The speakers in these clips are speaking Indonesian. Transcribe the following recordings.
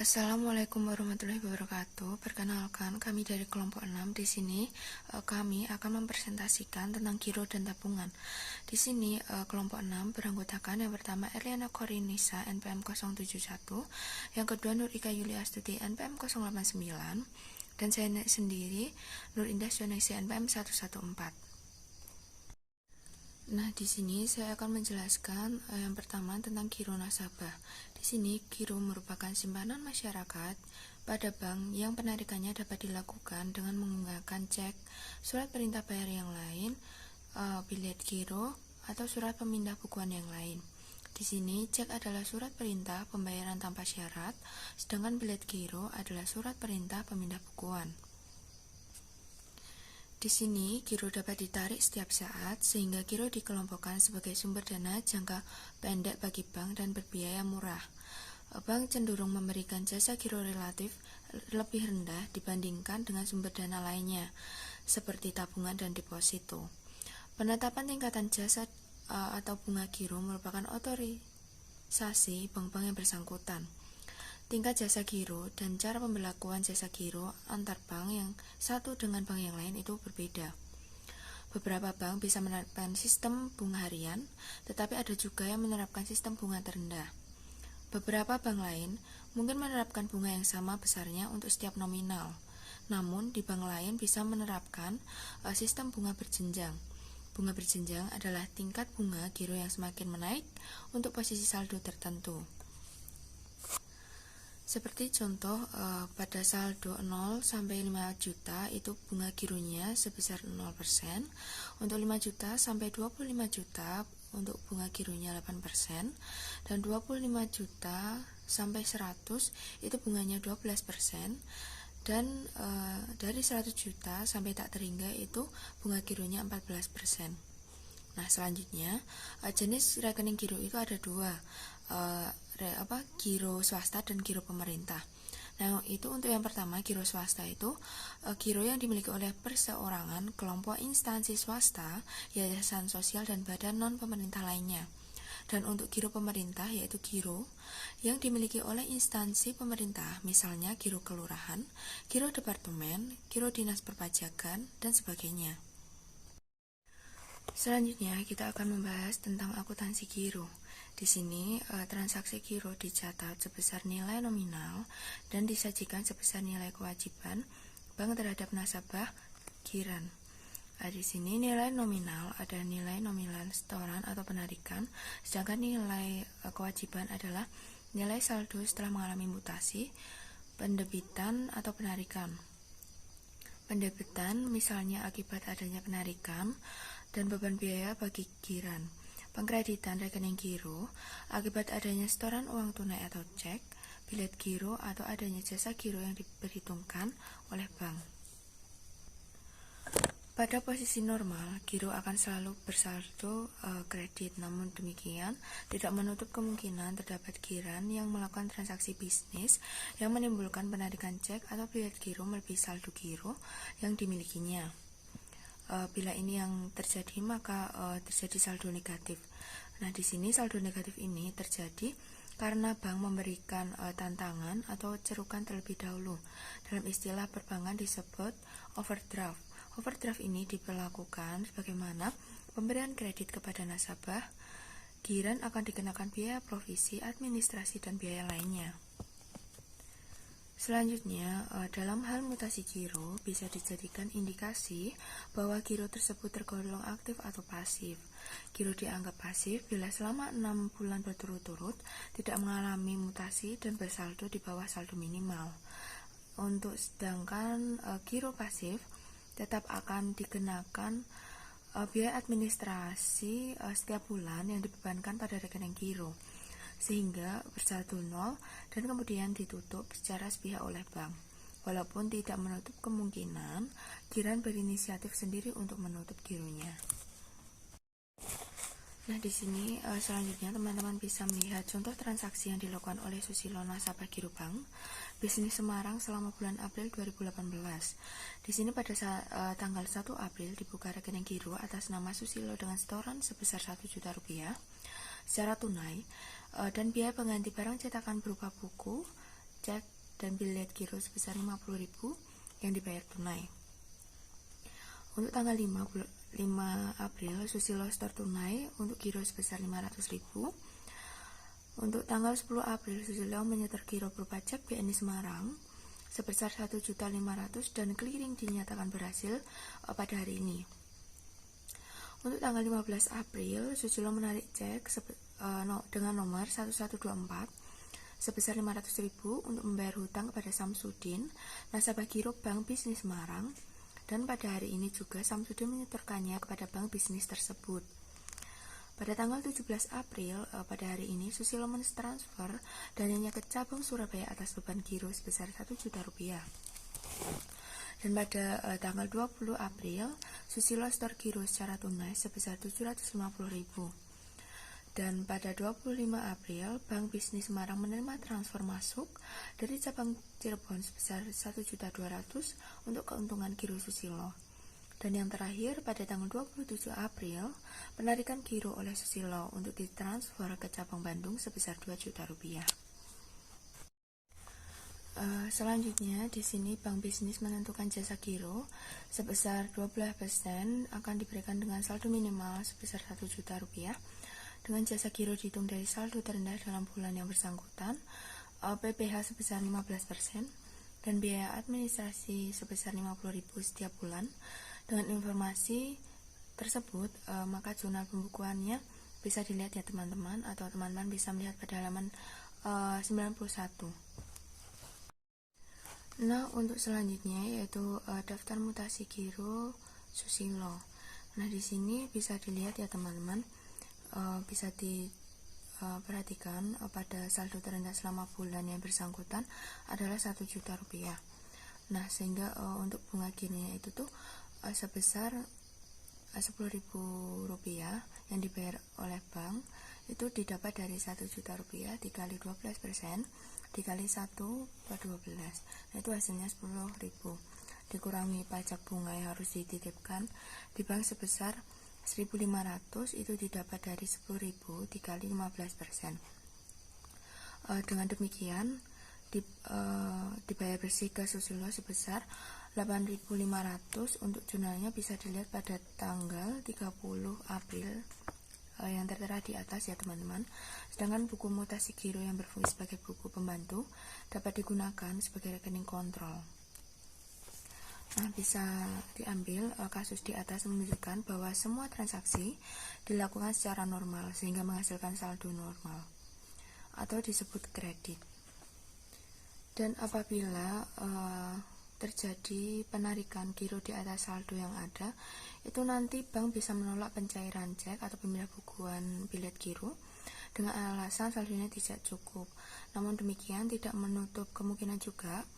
Assalamualaikum warahmatullahi wabarakatuh. Perkenalkan, kami dari kelompok 6. Di sini kami akan mempresentasikan tentang giro dan tabungan. Di sini kelompok 6 beranggotakan yang pertama Erliana Korinisa NPM 071, yang kedua Nur Ika Yulia Astuti NPM 089, dan saya sendiri Nur Indah Syonesi NPM 114. Nah, di sini saya akan menjelaskan yang pertama tentang giro nasabah. Di sini giro merupakan simpanan masyarakat pada bank yang penarikannya dapat dilakukan dengan menggunakan cek, surat perintah bayar yang lain, bilet giro, atau surat pemindah bukuan yang lain. Di sini cek adalah surat perintah pembayaran tanpa syarat, sedangkan bilet giro adalah surat perintah pemindah bukuan. Di sini, giro dapat ditarik setiap saat, sehingga giro dikelompokkan sebagai sumber dana jangka pendek bagi bank dan berbiaya murah. Bank cenderung memberikan jasa giro relatif lebih rendah dibandingkan dengan sumber dana lainnya, seperti tabungan dan deposito. Penetapan tingkatan jasa atau bunga giro merupakan otorisasi bank-bank yang bersangkutan. Tingkat jasa giro dan cara pemberlakuan jasa giro antar bank yang satu dengan bank yang lain itu berbeda. Beberapa bank bisa menerapkan sistem bunga harian, tetapi ada juga yang menerapkan sistem bunga terendah. Beberapa bank lain mungkin menerapkan bunga yang sama besarnya untuk setiap nominal, namun di bank lain bisa menerapkan sistem bunga berjenjang. Bunga berjenjang adalah tingkat bunga giro yang semakin menaik untuk posisi saldo tertentu. Seperti contoh, pada saldo 0 sampai 5 juta itu bunga gironya sebesar 0%, untuk 5 juta sampai 25 juta untuk bunga gironya 8%, dan 25 juta sampai 100 itu bunganya 12%, dan dari 100 juta sampai tak terhingga itu bunga gironya 14%. Nah, selanjutnya jenis rekening giro itu ada dua, giro swasta dan giro pemerintah. Nah, itu untuk yang pertama, giro swasta itu giro yang dimiliki oleh perseorangan, kelompok instansi swasta, yayasan sosial, dan badan non-pemerintah lainnya. Dan untuk giro pemerintah, yaitu giro yang dimiliki oleh instansi pemerintah, misalnya giro kelurahan, giro departemen, giro dinas perpajakan, dan sebagainya. Selanjutnya, kita akan membahas tentang akuntansi giro. Di sini, transaksi giro dicatat sebesar nilai nominal dan disajikan sebesar nilai kewajiban bank terhadap nasabah giran. Di sini nilai nominal ada nilai nominal setoran atau penarikan, sedangkan nilai kewajiban adalah nilai saldo setelah mengalami mutasi, pendebitan atau penarikan. Pendebitan misalnya akibat adanya penarikan dan beban biaya bagi giran. Pengkreditan rekening giro akibat adanya setoran uang tunai atau cek, bilet giro, atau adanya jasa giro yang diperhitungkan oleh bank. Pada posisi normal, giro akan selalu bersaldo kredit, namun demikian tidak menutup kemungkinan terdapat giran yang melakukan transaksi bisnis yang menimbulkan penarikan cek atau bilet giro melebihi saldo giro yang dimilikinya. Bila ini yang terjadi, maka terjadi saldo negatif. Nah, di sini saldo negatif ini terjadi karena bank memberikan tantangan atau cerukan terlebih dahulu. Dalam istilah perbankan disebut overdraft. Overdraft ini diberlakukan sebagaimana pemberian kredit kepada nasabah. Giran akan dikenakan biaya provisi, administrasi, dan biaya lainnya. Selanjutnya, dalam hal mutasi giro bisa dijadikan indikasi bahwa giro tersebut tergolong aktif atau pasif. Giro dianggap pasif bila selama 6 bulan berturut-turut tidak mengalami mutasi dan bersaldo di bawah saldo minimal. Sedangkan giro pasif tetap akan dikenakan biaya administrasi setiap bulan yang dibebankan pada rekening giro, sehingga bersaldo nol dan kemudian ditutup secara sepihak oleh bank. Walaupun tidak menutup kemungkinan giran berinisiatif sendiri untuk menutup gironya. Nah, di sini selanjutnya teman-teman bisa melihat contoh transaksi yang dilakukan oleh Susilo nasabah Giro Bank Bisnis Semarang selama bulan April 2018. Di sini pada tanggal 1 April dibuka rekening giro atas nama Susilo dengan setoran sebesar 1 juta rupiah secara tunai dan biaya pengganti barang cetakan berupa buku, cek, dan bilet giro sebesar 50.000 yang dibayar tunai. Untuk tanggal 5 April, Susilo store tunai untuk giro sebesar 500.000. Untuk tanggal 10 April, Susilo menyetor giro berupa cek BNI Semarang sebesar 1.500.000 dan clearing dinyatakan berhasil pada hari ini. Untuk tanggal 15 April, Susilo menarik cek dengan nomor 1124 sebesar 500.000 untuk membayar hutang kepada Samsudin, nasabah giro Bank Bisnis Semarang, dan pada hari ini juga Samsudin menyetorkannya kepada bank bisnis tersebut. Pada tanggal 17 April, pada hari ini, Susilo mentransfer dananya ke cabang Surabaya atas beban giro sebesar 1 juta rupiah. Dan pada tanggal 20 April, Susilo store giro secara tunai sebesar 750.000. Dan pada 25 April, Bank Bisnis Semarang menerima transfer masuk dari cabang Cirebon sebesar 1.200.000 untuk keuntungan giro Susilo. Dan yang terakhir, pada tanggal 27 April, penarikan giro oleh Susilo untuk ditransfer ke cabang Bandung sebesar 2 juta rupiah. Selanjutnya, di sini Bank Bisnis menentukan jasa giro sebesar 12% akan diberikan dengan saldo minimal sebesar 1 juta rupiah. Dengan jasa giro dihitung dari saldo terendah dalam bulan yang bersangkutan, PPh sebesar 15%, dan biaya administrasi sebesar 50.000 setiap bulan. Dengan informasi tersebut, maka jurnal pembukuannya bisa dilihat ya teman-teman, atau teman-teman bisa melihat pada halaman 91. Nah, untuk selanjutnya yaitu daftar mutasi giro Susilo. Nah, di sini bisa dilihat ya teman-teman, bisa diperhatikan pada saldo terendah selama bulan yang bersangkutan adalah 1 juta rupiah. Nah, sehingga untuk bunga gironya itu tuh sebesar 10.000 rupiah yang dibayar oleh bank itu didapat dari 1 juta rupiah dikali 12% dikali 1/12. Nah, itu hasilnya 10.000 dikurangi pajak bunga yang harus dititipkan di bank sebesar 1.500, itu didapat dari 10.000 dikali 15%. Dengan demikian dibayar bersih ke Susilo sebesar 8.500 untuk jurnalnya bisa dilihat pada tanggal 30 April yang tertera di atas ya teman-teman. Sedangkan buku mutasi giro yang berfungsi sebagai buku pembantu dapat digunakan sebagai rekening kontrol. Nah, bisa diambil kasus di atas menunjukkan bahwa semua transaksi dilakukan secara normal sehingga menghasilkan saldo normal atau disebut kredit. Dan apabila terjadi penarikan giro di atas saldo yang ada, itu nanti bank bisa menolak pencairan cek atau pembukuan bilet giro dengan alasan saldonya tidak cukup. Namun demikian tidak menutup kemungkinan juga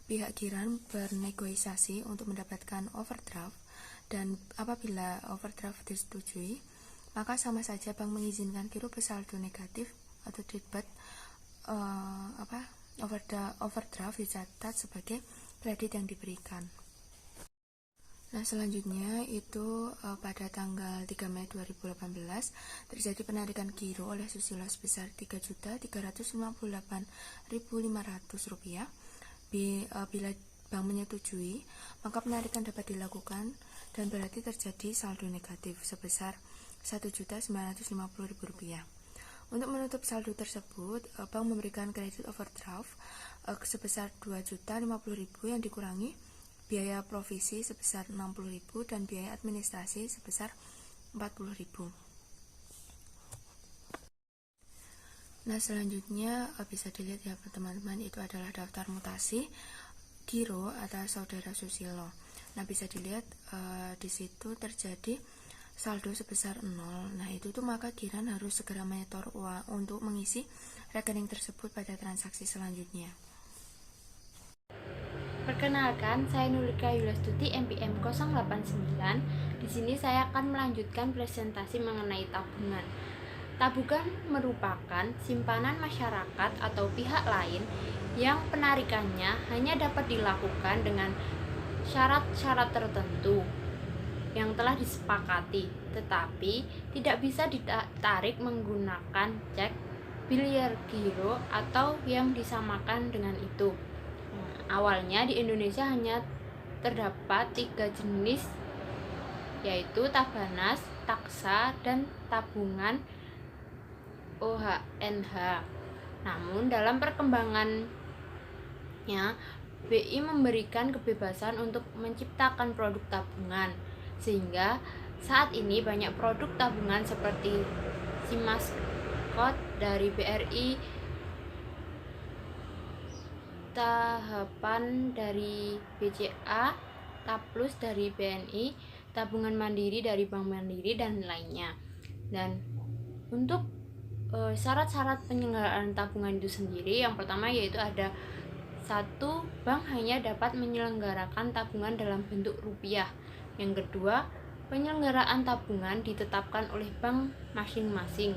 pihak giran bernegosiasi untuk mendapatkan overdraft, dan apabila overdraft disetujui, maka sama saja bank mengizinkan giro bersaldo negatif atau debat overdraft dicatat sebagai kredit yang diberikan. Nah, selanjutnya itu pada tanggal 3 Mei 2018 terjadi penarikan giro oleh Susilo sebesar Rp3.358.500. Bila bank menyetujui, maka penarikan dapat dilakukan dan berarti terjadi saldo negatif sebesar Rp1.950.000. Untuk menutup saldo tersebut, bank memberikan kredit overdraft sebesar Rp2.050.000 yang dikurangi biaya provisi sebesar Rp60.000 dan biaya administrasi sebesar Rp40.000. Nah, selanjutnya bisa dilihat ya teman-teman, itu adalah daftar mutasi giro atas saudara Susilo. Nah, bisa dilihat di situ terjadi saldo sebesar 0. Nah, itu tuh maka giran harus segera menyetor uang untuk mengisi rekening tersebut pada transaksi selanjutnya. Perkenalkan, saya Nurika Yulastuti MPM 089. Di sini saya akan melanjutkan presentasi mengenai tabungan. Tabungan merupakan simpanan masyarakat atau pihak lain yang penarikannya hanya dapat dilakukan dengan syarat-syarat tertentu yang telah disepakati, tetapi tidak bisa ditarik menggunakan cek, bilir giro, atau yang disamakan dengan itu. Awalnya di Indonesia hanya terdapat 3 jenis, yaitu Tabanas, Taksa, dan tabungan OHNH. Namun dalam perkembangannya, BI memberikan kebebasan untuk menciptakan produk tabungan, sehingga saat ini banyak produk tabungan seperti Simaskot dari BRI, Tahapan dari BCA, Taplus dari BNI, Tabungan Mandiri dari Bank Mandiri, dan lainnya. Dan untuk syarat-syarat penyelenggaraan tabungan itu sendiri, yang pertama yaitu ada 1. Bank hanya dapat menyelenggarakan tabungan dalam bentuk rupiah. Yang kedua, penyelenggaraan tabungan ditetapkan oleh bank masing-masing.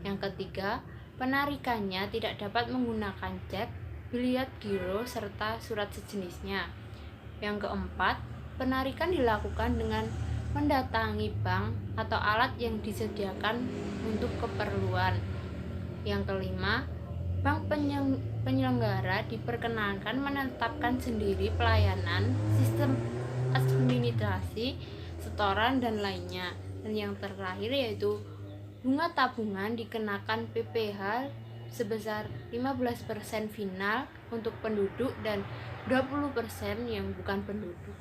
Yang ketiga, penarikannya tidak dapat menggunakan cek, biliet giro, serta surat sejenisnya. Yang keempat, penarikan dilakukan dengan mendatangi bank atau alat yang disediakan untuk keperluan. Yang kelima, bank penyelenggara diperkenankan menetapkan sendiri pelayanan, sistem administrasi, setoran, dan lainnya. Dan yang terakhir yaitu bunga tabungan dikenakan PPh sebesar 15% final untuk penduduk dan 20% yang bukan penduduk.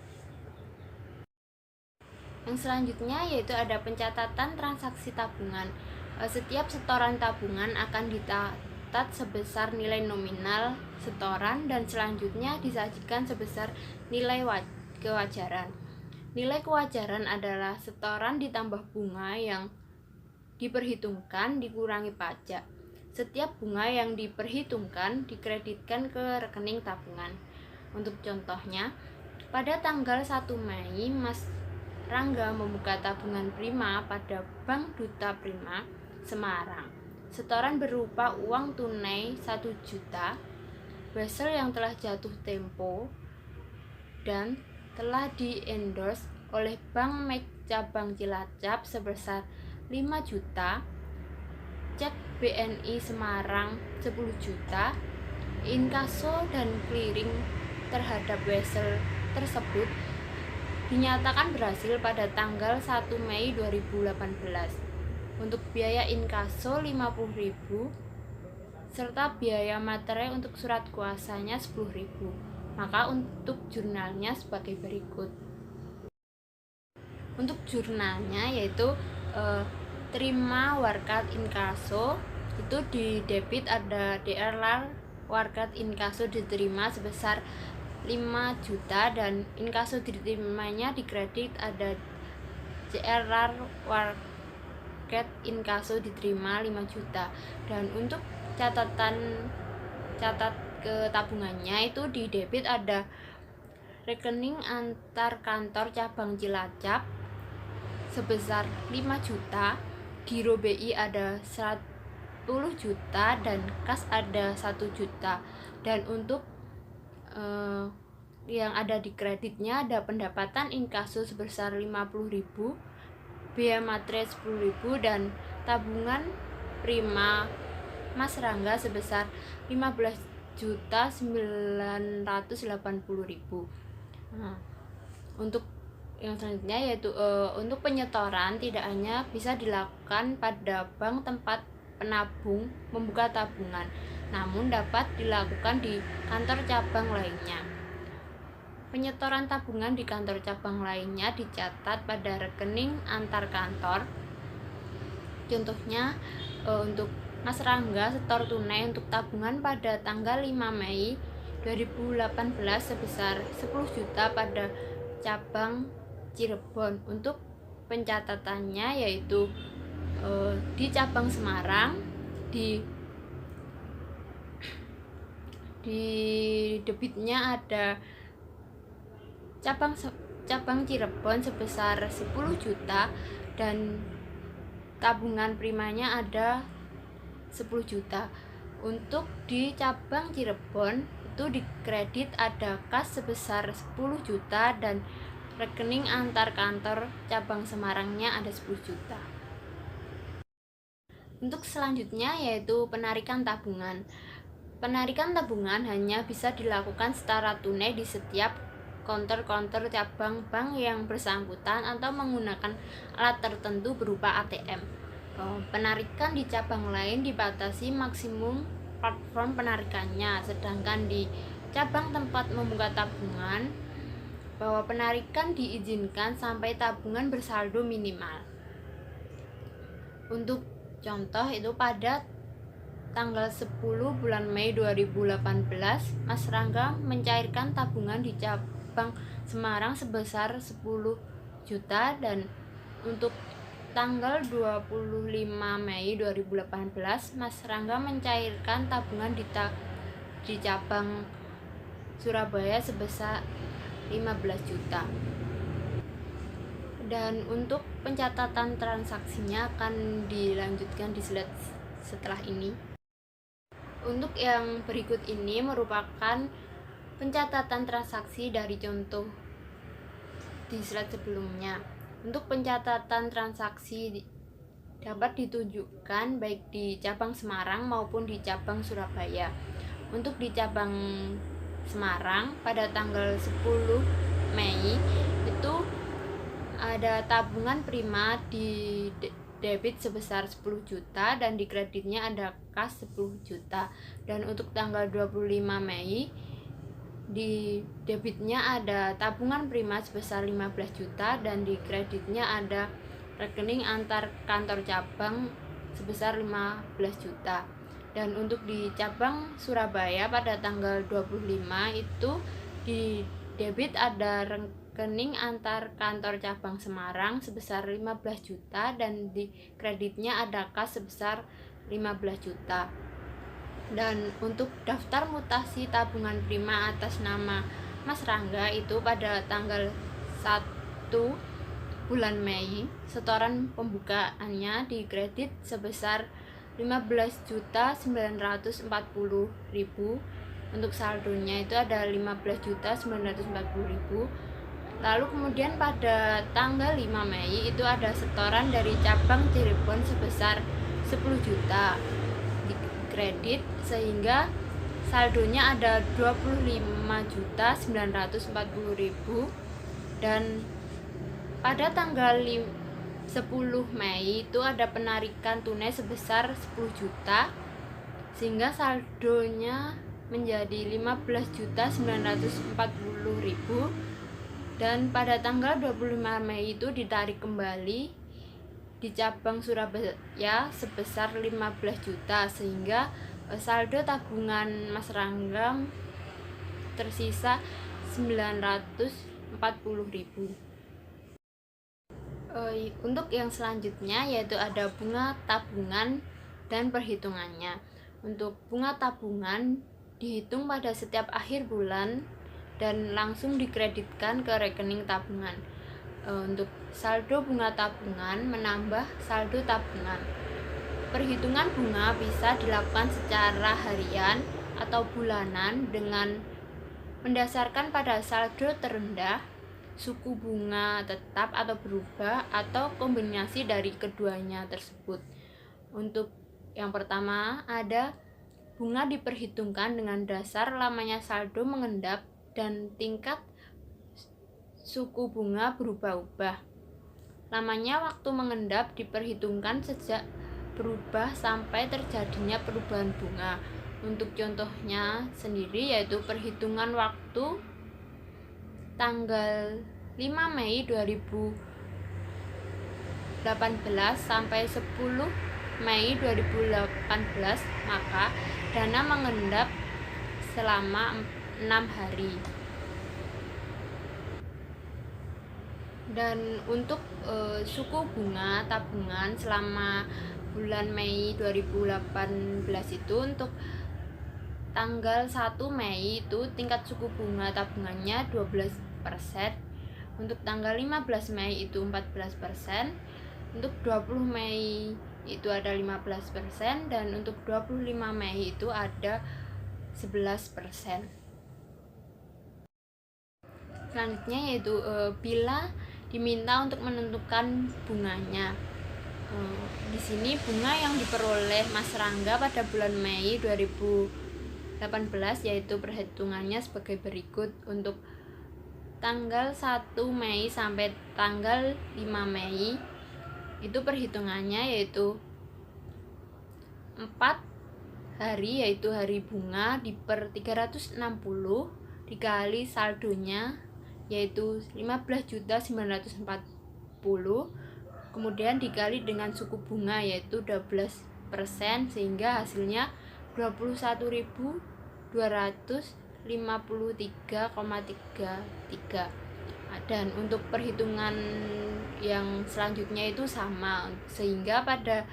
Yang selanjutnya yaitu ada pencatatan transaksi tabungan. Setiap setoran tabungan akan dicatat sebesar nilai nominal setoran dan selanjutnya disajikan sebesar nilai kewajaran. Nilai kewajaran adalah setoran ditambah bunga yang diperhitungkan dikurangi pajak. Setiap bunga yang diperhitungkan dikreditkan ke rekening tabungan. Untuk contohnya, pada tanggal 1 Mei, Mas Rangga membuka tabungan prima pada Bank Duta Prima, Semarang. Setoran berupa uang tunai 1 juta, wesel yang telah jatuh tempo, dan telah di-endorse oleh Bank Meg Cabang Cilacap sebesar 5 juta, cek BNI Semarang 10 juta, inkaso dan clearing terhadap wesel tersebut dinyatakan berhasil pada tanggal 1 Mei 2018. Untuk biaya inkaso 50.000 serta biaya materai untuk surat kuasanya 10.000. Maka untuk jurnalnya sebagai berikut. Untuk jurnalnya yaitu terima warkat inkaso, itu di debit ada DR warkat inkaso diterima sebesar 5 juta dan inkaso diterimanya di kredit ada CRR warkat inkaso diterima 5 juta. Dan untuk catat ke tabungannya itu di debit ada rekening antar kantor cabang Cilacap sebesar 5 juta, giro BI ada 10 juta dan kas ada 1 juta. Dan untuk yang ada di kreditnya ada pendapatan inkaso sebesar 50.000, biaya materai 10.000 dan tabungan prima Mas Rangga sebesar 15.980.000. Untuk yang selanjutnya yaitu untuk penyetoran tidak hanya bisa dilakukan pada bank tempat penabung membuka tabungan, namun dapat dilakukan di kantor cabang lainnya. Penyetoran tabungan di kantor cabang lainnya dicatat pada rekening antar kantor. Contohnya untuk Mas Rangga setor tunai untuk tabungan pada tanggal 5 Mei 2018 sebesar 10 juta pada cabang Cirebon. Untuk pencatatannya yaitu di cabang Semarang di debitnya ada cabang Cirebon sebesar 10 juta dan tabungan primanya ada 10 juta. Untuk di cabang Cirebon itu di kredit ada kas sebesar 10 juta dan rekening antar kantor cabang Semarangnya ada 10 juta. Untuk selanjutnya yaitu penarikan tabungan. Penarikan tabungan hanya bisa dilakukan secara tunai di setiap konter-konter cabang bank yang bersangkutan atau menggunakan alat tertentu berupa ATM. Penarikan di cabang lain dibatasi maksimum platform penarikannya, sedangkan di cabang tempat membuka tabungan bahwa penarikan diizinkan sampai tabungan bersaldo minimal. Untuk contoh itu pada tanggal 10 bulan Mei 2018, Mas Rangga mencairkan tabungan di cabang Semarang sebesar 10 juta, dan untuk tanggal 25 Mei 2018, Mas Rangga mencairkan tabungan di cabang Surabaya sebesar 15 juta. Dan untuk pencatatan transaksinya akan dilanjutkan di slide setelah ini. Untuk yang berikut ini merupakan pencatatan transaksi dari contoh di slide sebelumnya. Untuk pencatatan transaksi dapat ditunjukkan baik di cabang Semarang maupun di cabang Surabaya. Untuk di cabang Semarang pada tanggal 10 Mei itu ada tabungan prima di debit sebesar 10 juta dan di kreditnya ada kas 10 juta. Dan untuk tanggal 25 Mei di debitnya ada tabungan prima sebesar 15 juta dan di kreditnya ada rekening antar kantor cabang sebesar 15 juta. Dan untuk di cabang Surabaya pada tanggal 25 itu di debit ada rekening antar kantor cabang Semarang sebesar 15 juta dan di kreditnya ada kas sebesar 15 juta. Dan untuk daftar mutasi tabungan prima atas nama Mas Rangga itu pada tanggal 1 bulan Mei, setoran pembukaannya di kredit sebesar 15.940.000. Untuk saldonya itu ada 15.940.000. Lalu kemudian pada tanggal 5 Mei itu ada setoran dari cabang Cirebon sebesar 10 juta di kredit, sehingga saldonya ada 25.940.000. Dan pada tanggal 10 Mei itu ada penarikan tunai sebesar 10 juta sehingga saldonya menjadi 15.940.000. Dan pada tanggal 25 Mei itu ditarik kembali di cabang Surabaya sebesar 15 juta sehingga saldo tabungan Mas Rangga tersisa 940.000. Untuk yang selanjutnya yaitu ada bunga tabungan dan perhitungannya. Untuk bunga tabungan dihitung pada setiap akhir bulan dan langsung dikreditkan ke rekening tabungan. Untuk saldo bunga tabungan menambah saldo tabungan. Perhitungan bunga bisa dilakukan secara harian atau bulanan dengan mendasarkan pada saldo terendah, suku bunga tetap atau berubah, atau kombinasi dari keduanya tersebut. Untuk yang pertama ada bunga diperhitungkan dengan dasar lamanya saldo mengendap dan tingkat suku bunga berubah-ubah. Lamanya waktu mengendap diperhitungkan sejak berubah sampai terjadinya perubahan bunga. Untuk contohnya sendiri yaitu perhitungan waktu tanggal 5 Mei 2018 sampai 10 Mei 2018, maka dana mengendap selama 6 hari. Dan untuk suku bunga tabungan selama bulan Mei 2018 itu untuk tanggal 1 Mei itu tingkat suku bunga tabungannya 12%, untuk tanggal 15 Mei itu 14%, untuk 20 Mei itu ada 15%, dan untuk 25 Mei itu ada 11%. Selanjutnya yaitu bila diminta untuk menentukan bunganya. Di sini bunga yang diperoleh Mas Rangga pada bulan Mei 2018 18, yaitu perhitungannya sebagai berikut. Untuk tanggal 1 Mei sampai tanggal 5 Mei itu perhitungannya yaitu 4 hari, yaitu hari bunga diper 360 dikali saldonya yaitu 15.940, kemudian dikali dengan suku bunga yaitu 12%, sehingga hasilnya 21.253,33. Dan untuk perhitungan yang selanjutnya itu sama, sehingga pada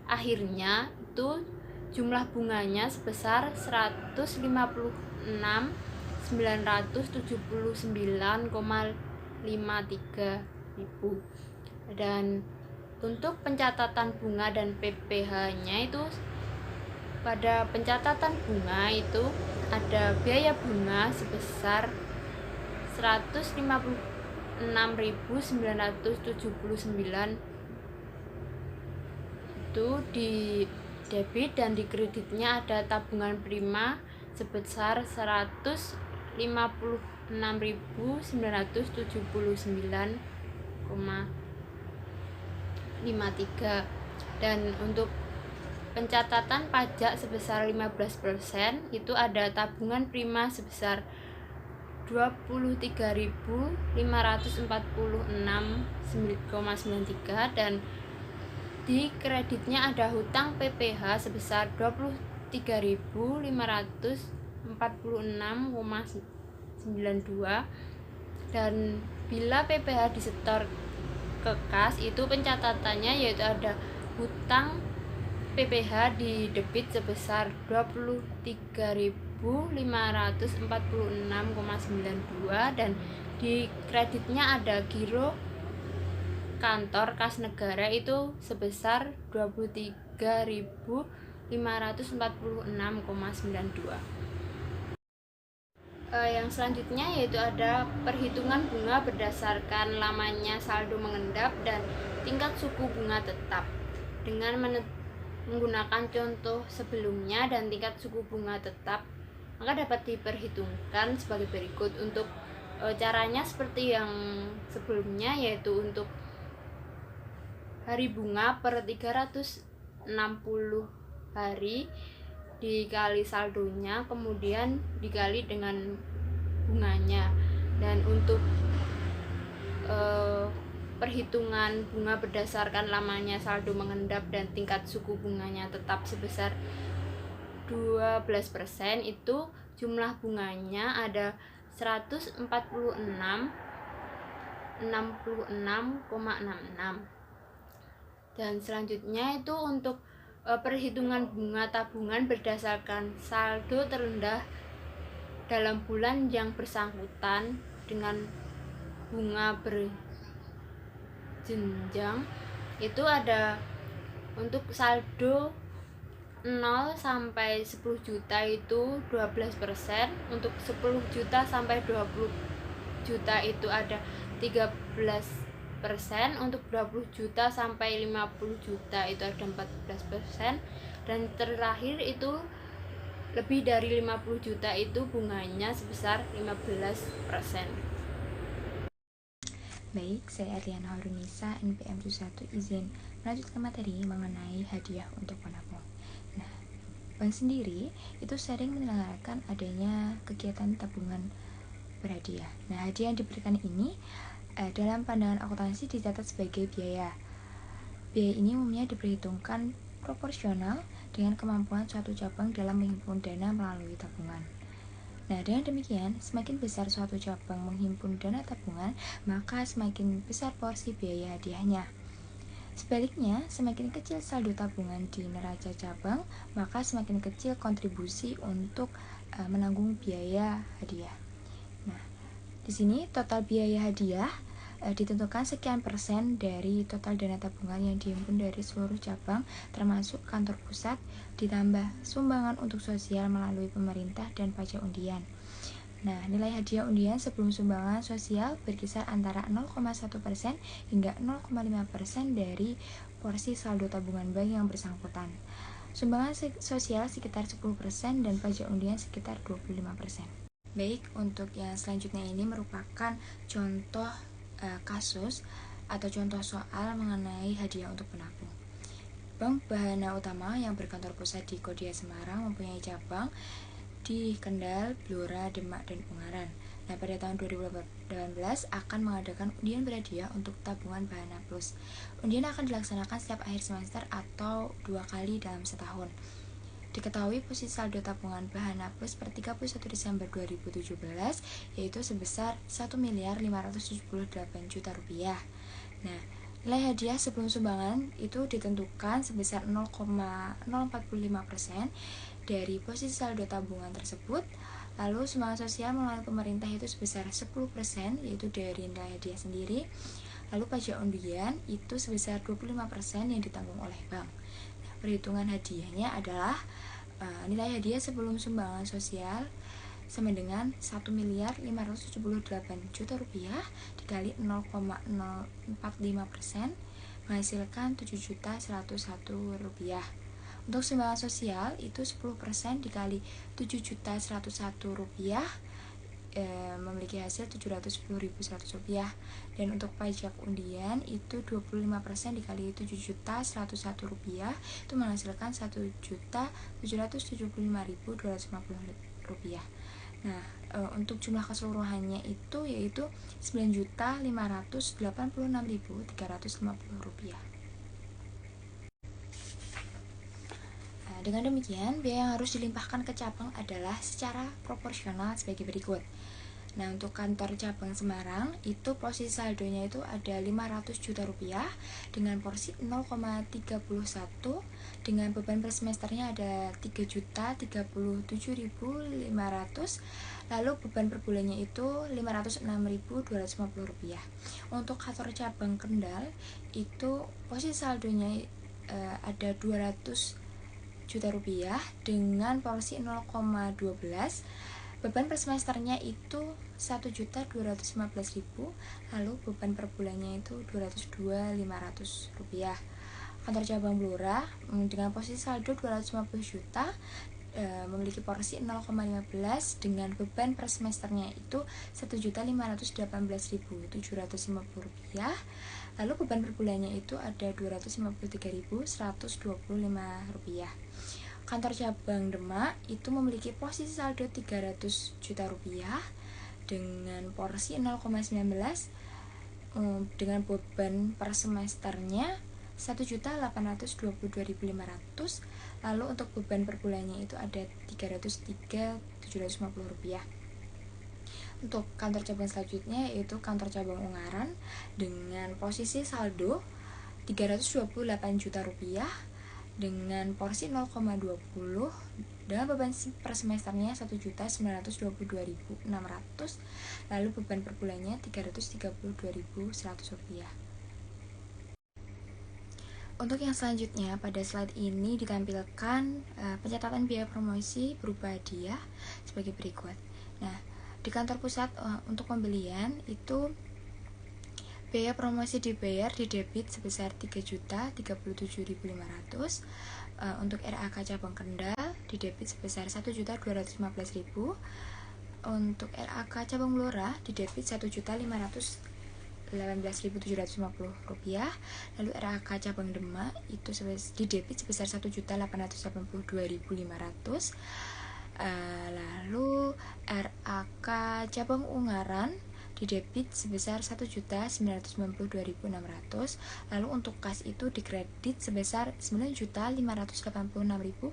akhirnya itu jumlah bunganya sebesar 156.979,53 ribu. Dan untuk pencatatan bunga dan PPh-nya itu, pada pencatatan bunga itu ada biaya bunga sebesar 156.979 itu di debit, dan di kreditnya ada tabungan prima sebesar 156.979,53. Dan untuk pencatatan pajak sebesar 15% itu ada tabungan prima sebesar 23.546,93, dan di kreditnya ada hutang PPh sebesar 23.546,92, dan bila PPh disetor ke kas itu pencatatannya yaitu ada hutang PPh di debit sebesar 23.546,92, dan di kreditnya ada giro kantor kas negara itu sebesar 23.546,92. Yang selanjutnya yaitu ada perhitungan bunga berdasarkan lamanya saldo mengendap dan tingkat suku bunga tetap. Dengan menggunakan contoh sebelumnya dan tingkat suku bunga tetap, maka dapat diperhitungkan sebagai berikut. Untuk caranya seperti yang sebelumnya, yaitu untuk hari bunga per 360 hari dikali saldonya, kemudian dikali dengan bunganya. Dan untuk perhitungan bunga berdasarkan lamanya saldo mengendap dan tingkat suku bunganya tetap sebesar 12%, itu jumlah bunganya ada 146,66. Dan selanjutnya itu untuk perhitungan bunga tabungan berdasarkan saldo terendah dalam bulan yang bersangkutan dengan bunga berjenjang, itu ada untuk saldo 0 sampai 10 juta itu 12%, untuk 10 juta sampai 20 juta itu ada 13%, untuk 20 juta sampai 50 juta itu ada 14%, dan terakhir itu lebih dari 50 juta itu bunganya sebesar 15%. Baik, saya Adriana Harunisa, NPM 1 izin melanjutkan materi mengenai hadiah untuk penabung. Nah, bank sendiri itu sering menyelenggarakan adanya kegiatan tabungan berhadiah. Nah, hadiah yang diberikan ini dalam pandangan akuntansi dicatat sebagai biaya. Biaya ini umumnya diperhitungkan proporsional dengan kemampuan suatu cabang dalam menghimpun dana melalui tabungan. Nah, dengan demikian, semakin besar suatu cabang menghimpun dana tabungan, maka semakin besar porsi biaya hadiahnya. Sebaliknya, semakin kecil saldo tabungan di neraca cabang, maka semakin kecil kontribusi untuk menanggung biaya hadiah. Nah, di sini total biaya hadiah ditentukan sekian persen dari total dana tabungan yang dihimpun dari seluruh cabang termasuk kantor pusat, ditambah sumbangan untuk sosial melalui pemerintah dan pajak undian. Nah, nilai hadiah undian sebelum sumbangan sosial berkisar antara 0,1% hingga 0,5% dari porsi saldo tabungan bank yang bersangkutan. sumbangan sosial sekitar 10% dan pajak undian sekitar 25%. Baik, untuk yang selanjutnya ini merupakan contoh kasus atau contoh soal mengenai hadiah untuk penabung. Bank Bahana Utama yang berkantor pusat di Kodia Semarang mempunyai cabang di Kendal, Blora, Demak, dan Ungaran. Nah, pada tahun 2018 akan mengadakan undian berhadiah untuk tabungan Bahana Plus. Undian akan dilaksanakan setiap akhir semester atau 2 kali dalam setahun. Diketahui posisi saldo tabungan Bahana Plus per 31 Desember 2017 yaitu sebesar 1.578 juta rupiah. Nah, nilai hadiah sebelum sumbangan itu ditentukan sebesar 0,045% dari posisi saldo tabungan tersebut. Lalu sumbangan sosial melalui pemerintah itu sebesar 10% yaitu dari nilai hadiah sendiri. Lalu pajak undian itu sebesar 25% yang ditanggung oleh bank. Nah, perhitungan hadiahnya adalah nilai hadiah sebelum sumbangan sosial sama dengan 1.578 juta rupiah dikali 0,045% menghasilkan 7.101 rupiah. Untuk sumbangan sosial itu 10% dikali 7.101 rupiah memiliki hasil 710.100 rupiah. Dan untuk pajak undian itu 25% dikali 7.101 rupiah itu menghasilkan 1.775.250 rupiah. Nah, untuk jumlah keseluruhannya itu yaitu 9.586.350 rupiah. Nah, dengan demikian biaya yang harus dilimpahkan ke cabang adalah secara proporsional sebagai berikut. Nah, untuk kantor cabang Semarang itu posisi saldonya itu ada 500 juta rupiah dengan porsi 0,31 dengan beban per semesternya ada 3.037.500, lalu beban per bulannya itu 506.250 rupiah. Untuk kantor cabang Kendal itu posisi saldonya ada 200 juta rupiah dengan porsi 0,12, beban per semesternya itu 1.215.000, lalu beban per bulannya itu 202.500 rupiah. Kantor cabang Blora dengan posisi saldo 250 juta memiliki porsi 0,15 dengan beban per semesternya itu 1.518.750 rupiah, lalu beban per bulannya itu ada 253.125 rupiah. Kantor cabang Demak itu memiliki posisi saldo 300 juta rupiah dengan porsi 0,19 dengan beban per semesternya 1.822.500, lalu untuk beban per bulannya itu ada 303.750 rupiah. Untuk kantor cabang selanjutnya yaitu kantor cabang Ungaran dengan posisi saldo 328 juta rupiah dengan porsi 0,20 dengan beban per semesternya 1.922.600, lalu beban per bulannya 332.100 rupiah. Untuk yang selanjutnya pada slide ini ditampilkan pencatatan biaya promosi berupa hadiah sebagai berikut. Nah, di kantor pusat untuk pembelian itu biaya promosi dibayar di debit sebesar 3.037.500. Untuk RAK cabang Kendal di debit sebesar 1.215.000. Untuk RAK cabang Blora di debit 1.518.750 rupiah. Lalu RAK cabang Demak itu di debit sebesar 1.882.500. Lalu RAK cabang Ungaran di debit sebesar 1.992.600. Lalu untuk kas itu dikredit sebesar 9.586.350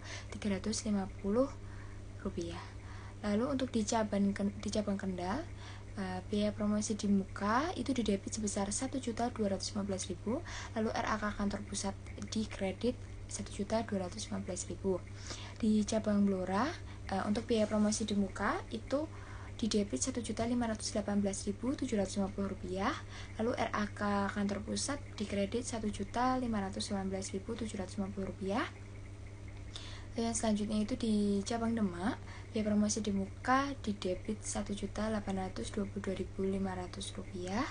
rupiah. Lalu untuk di cabang Kendal biaya promosi di muka itu di debit sebesar 1.215.000. Lalu RAK kantor pusat di kredit 1.215.000. Di cabang Blora untuk biaya promosi di muka itu di debit 1.518.750 rupiah. Lalu RAK kantor pusat di kredit 1.519.750 rupiah. Yang selanjutnya itu di cabang Demak biaya promosi di muka di debit 1.822.500 rupiah.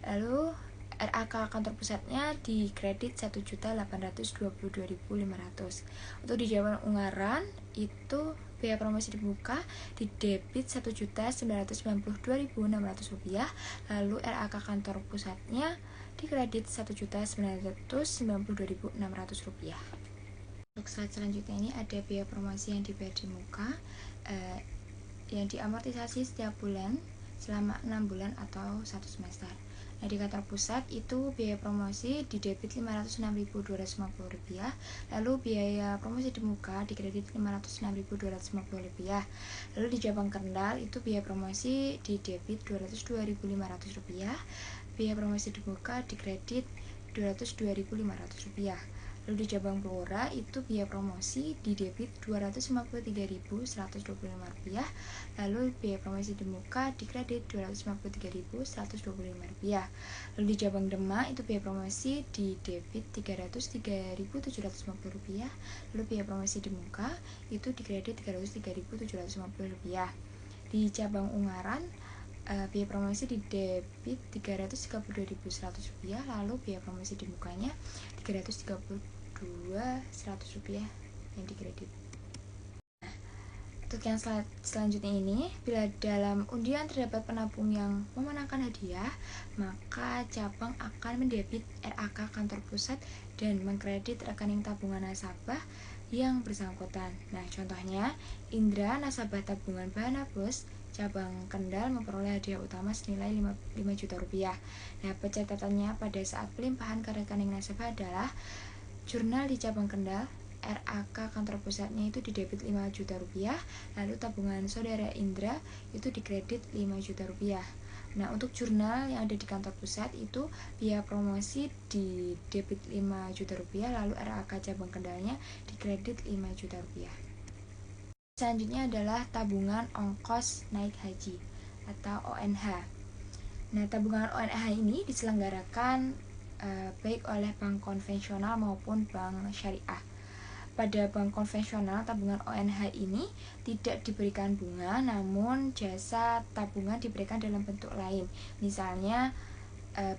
Lalu RAK kantor pusatnya dikredit 1.822.500. Untuk di Jawa Ungaran itu biaya promosi dibuka di debit Rp1.992.600, lalu RAK kantor pusatnya dikredit Rp1.992.600. Untuk slide selanjutnya ini ada biaya promosi yang dibayar di muka yang diamortisasi setiap bulan selama 6 bulan atau 1 semester. Nah, di kantor pusat itu biaya promosi di debit Rp506.250, lalu biaya promosi di muka di kredit Rp506.250. Lalu di cabang Kendal itu biaya promosi di debit Rp202.500, biaya promosi di muka di kredit Rp202.500. Lalu di cabang Blora itu biaya promosi di debit Rp253.125, lalu biaya promosi di muka di kredit Rp253.125. Lalu di cabang Demak itu biaya promosi di debit Rp303.750, lalu biaya promosi di muka itu di kredit Rp303.750. Di cabang Ungaran biaya promosi di debit Rp332.100, lalu biaya promosi di mukanya Rp332.100 yang dikredit. Untuk yang selanjutnya ini, bila dalam undian terdapat penabung yang memenangkan hadiah, maka cabang akan mendebit RAK kantor pusat dan mengkredit rekening tabungan nasabah yang bersangkutan. Nah, contohnya Indra nasabah tabungan Bahanabus cabang Kendal memperoleh hadiah utama senilai Rp5 juta. Nah, pencatatannya pada saat pelimpahan ke rekening nasabah adalah jurnal di cabang Kendal, RAK kantor pusatnya itu didebit Rp5 juta, lalu tabungan saudara Indra itu dikredit Rp5 juta. Nah, untuk jurnal yang ada di kantor pusat itu biaya promosi di debit Rp5 juta, lalu RAK cabang Kendalnya dikredit Rp5 juta. Selanjutnya adalah tabungan ongkos naik haji atau ONH. Nah, tabungan ONH ini diselenggarakan baik oleh bank konvensional maupun bank syariah. Pada bank konvensional, tabungan ONH ini tidak diberikan bunga, namun jasa tabungan diberikan dalam bentuk lain. Misalnya,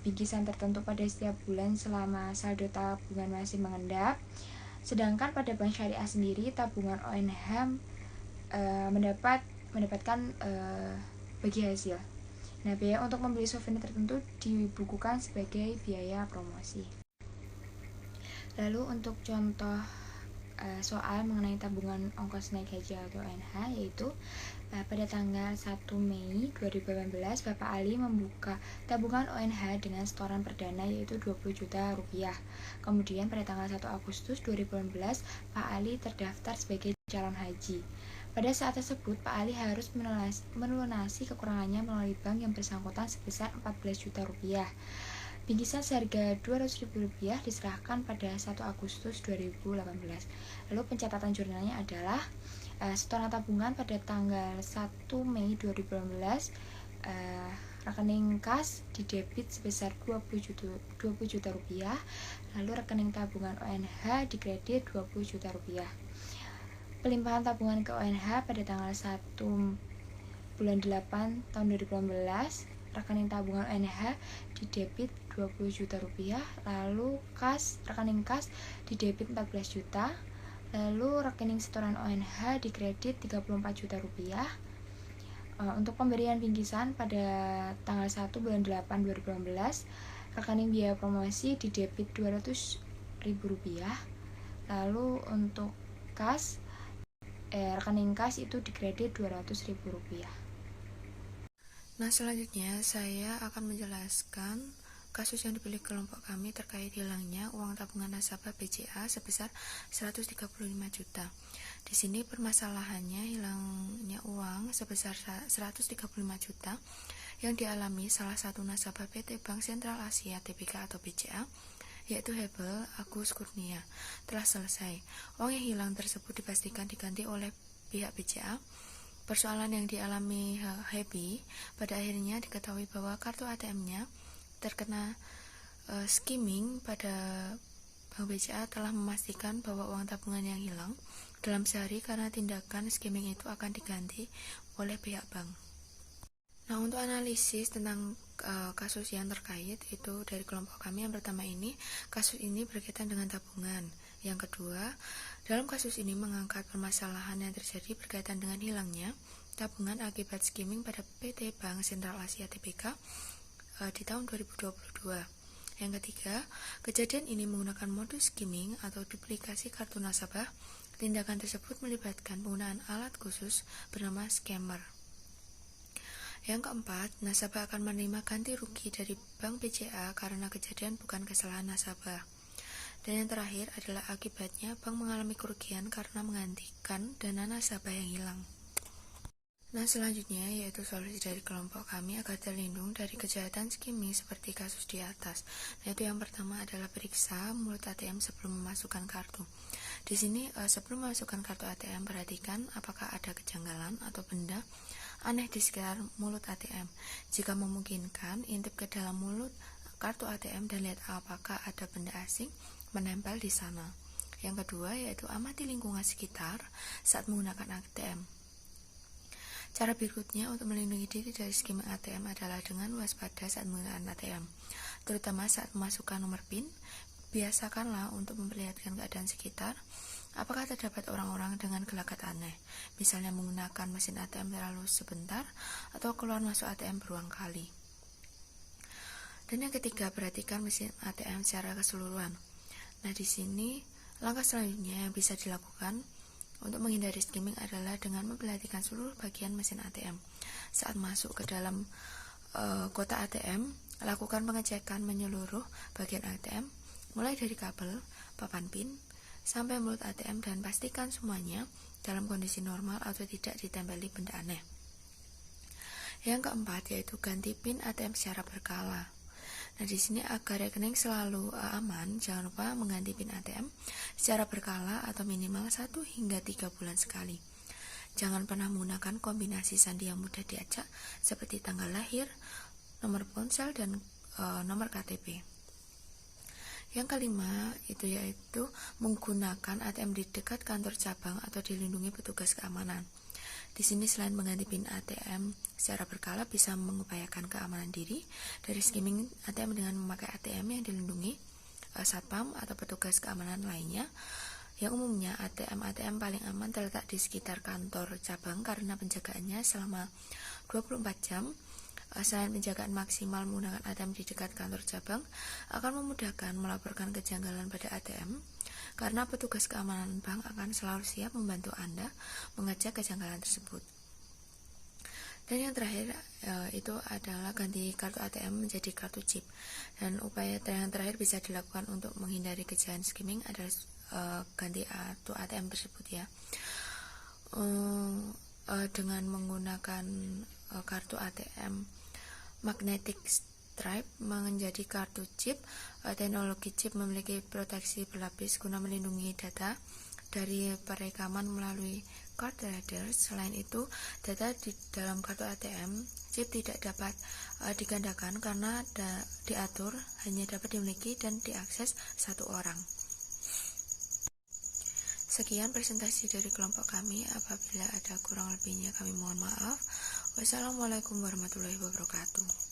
bingkisan tertentu pada setiap bulan selama saldo tabungan masih mengendap. Sedangkan pada bank syariah sendiri, tabungan ONH mendapatkan bagi hasil. Nah, biaya untuk membeli souvenir tertentu dibukukan sebagai biaya promosi. Lalu untuk contoh soal mengenai tabungan ongkos naik haji atau ONH, yaitu pada tanggal 1 Mei 2018 Bapak Ali membuka tabungan ONH dengan setoran perdana yaitu Rp20 juta. Kemudian pada tanggal 1 Agustus 2018 Pak Ali terdaftar sebagai calon haji. Pada saat tersebut, Pak Ali harus melunasi kekurangannya melalui bank yang bersangkutan sebesar Rp14 juta. Bingkisan seharga Rp200.000 diserahkan pada 1 Agustus 2018. Lalu pencatatan jurnalnya adalah setoran tabungan pada tanggal 1 Mei 2018, rekening kas didebit sebesar Rp20 juta, lalu rekening tabungan ONH dikredit Rp20 juta. Pelimpahan tabungan ke ONH pada tanggal 1 bulan 8 tahun 2018, rekening tabungan ONH didebit Rp20 juta, lalu rekening kas didebit Rp14 juta, lalu rekening setoran ONH dikredit Rp34 juta. Untuk pemberian bingkisan pada tanggal 1 bulan 8 2018, rekening biaya promosi didebit Rp200.000, lalu untuk rekening kas itu dikredit Rp200.000. Nah, selanjutnya saya akan menjelaskan kasus yang dipilih kelompok kami terkait hilangnya uang tabungan nasabah BCA sebesar 135 juta. Di sini permasalahannya hilangnya uang sebesar 135 juta yang dialami salah satu nasabah PT Bank Sentral Asia Tbk atau BCA, yaitu Hebel Agus Kurnia, telah selesai. Uang yang hilang tersebut dipastikan diganti oleh pihak BCA. Persoalan yang dialami Happy pada akhirnya diketahui bahwa kartu ATM-nya terkena skimming. Pada Bank BCA telah memastikan bahwa uang tabungan yang hilang dalam sehari karena tindakan skimming itu akan diganti oleh pihak bank. Nah, untuk analisis tentang kasus yang terkait itu dari kelompok kami, yang pertama ini, kasus ini berkaitan dengan tabungan. Yang kedua, dalam kasus ini mengangkat permasalahan yang terjadi berkaitan dengan hilangnya tabungan akibat skimming pada PT Bank Sentral Asia Tbk di tahun 2022. Yang ketiga, kejadian ini menggunakan modus skimming atau duplikasi kartu nasabah. Tindakan tersebut melibatkan penggunaan alat khusus bernama scammer. Yang keempat, nasabah akan menerima ganti rugi dari Bank BCA karena kejadian bukan kesalahan nasabah. Dan yang terakhir adalah akibatnya bank mengalami kerugian karena menggantikan dana nasabah yang hilang. Nah, selanjutnya yaitu solusi dari kelompok kami agar terlindung dari kejahatan skimming seperti kasus di atas. Nah, itu yang pertama adalah periksa mulut ATM sebelum memasukkan kartu. Di sini sebelum memasukkan kartu ATM, perhatikan apakah ada kejanggalan atau benda aneh di sekitar mulut ATM. Jika memungkinkan, intip ke dalam mulut kartu ATM dan lihat apakah ada benda asing menempel di sana. Yang kedua yaitu amati lingkungan sekitar saat menggunakan ATM. Cara berikutnya untuk melindungi diri dari skimming ATM adalah dengan waspada saat menggunakan ATM, terutama saat memasukkan nomor PIN. Biasakanlah untuk memperlihatkan keadaan sekitar, apakah terdapat orang-orang dengan gelagat aneh, misalnya menggunakan mesin ATM terlalu sebentar atau keluar masuk ATM berulang kali. Dan yang ketiga, perhatikan mesin ATM secara keseluruhan. Nah, di sini langkah selanjutnya yang bisa dilakukan untuk menghindari skimming adalah dengan memperhatikan seluruh bagian mesin ATM. Saat masuk ke dalam kotak ATM, lakukan pengecekan menyeluruh bagian ATM, mulai dari kabel, papan PIN, sampai mulut ATM, dan pastikan semuanya dalam kondisi normal atau tidak ditempeli benda aneh. Yang keempat yaitu ganti PIN ATM secara berkala. Nah, di sini agar rekening selalu aman, jangan lupa mengganti PIN ATM secara berkala atau minimal 1 hingga 3 bulan sekali. Jangan pernah menggunakan kombinasi sandi yang mudah diacak seperti tanggal lahir, nomor ponsel, dan nomor KTP. Yang kelima itu yaitu menggunakan ATM di dekat kantor cabang atau dilindungi petugas keamanan. Di sini selain mengganti PIN ATM secara berkala bisa mengupayakan keamanan diri dari skimming ATM dengan memakai ATM yang dilindungi satpam atau petugas keamanan lainnya. Yang umumnya ATM paling aman terletak di sekitar kantor cabang karena penjagaannya selama 24 jam. Selain penjagaan maksimal menggunakan ATM di dekat kantor cabang akan memudahkan melaporkan kejanggalan pada ATM, karena petugas keamanan bank akan selalu siap membantu Anda mengecek kejanggalan tersebut. Dan yang terakhir itu adalah ganti kartu ATM menjadi kartu chip. Dan upaya yang terakhir bisa dilakukan untuk menghindari kejahatan skimming adalah ganti kartu ATM tersebut ya. Dengan menggunakan kartu ATM magnetic stripe menjadi kartu chip. Teknologi chip memiliki proteksi berlapis guna melindungi data dari perekaman melalui card reader. Selain itu, data di dalam kartu ATM chip tidak dapat digandakan karena diatur hanya dapat dimiliki dan diakses satu orang. Sekian presentasi dari kelompok kami. Apabila ada kurang lebihnya kami mohon maaf. Wassalamualaikum warahmatullahi wabarakatuh.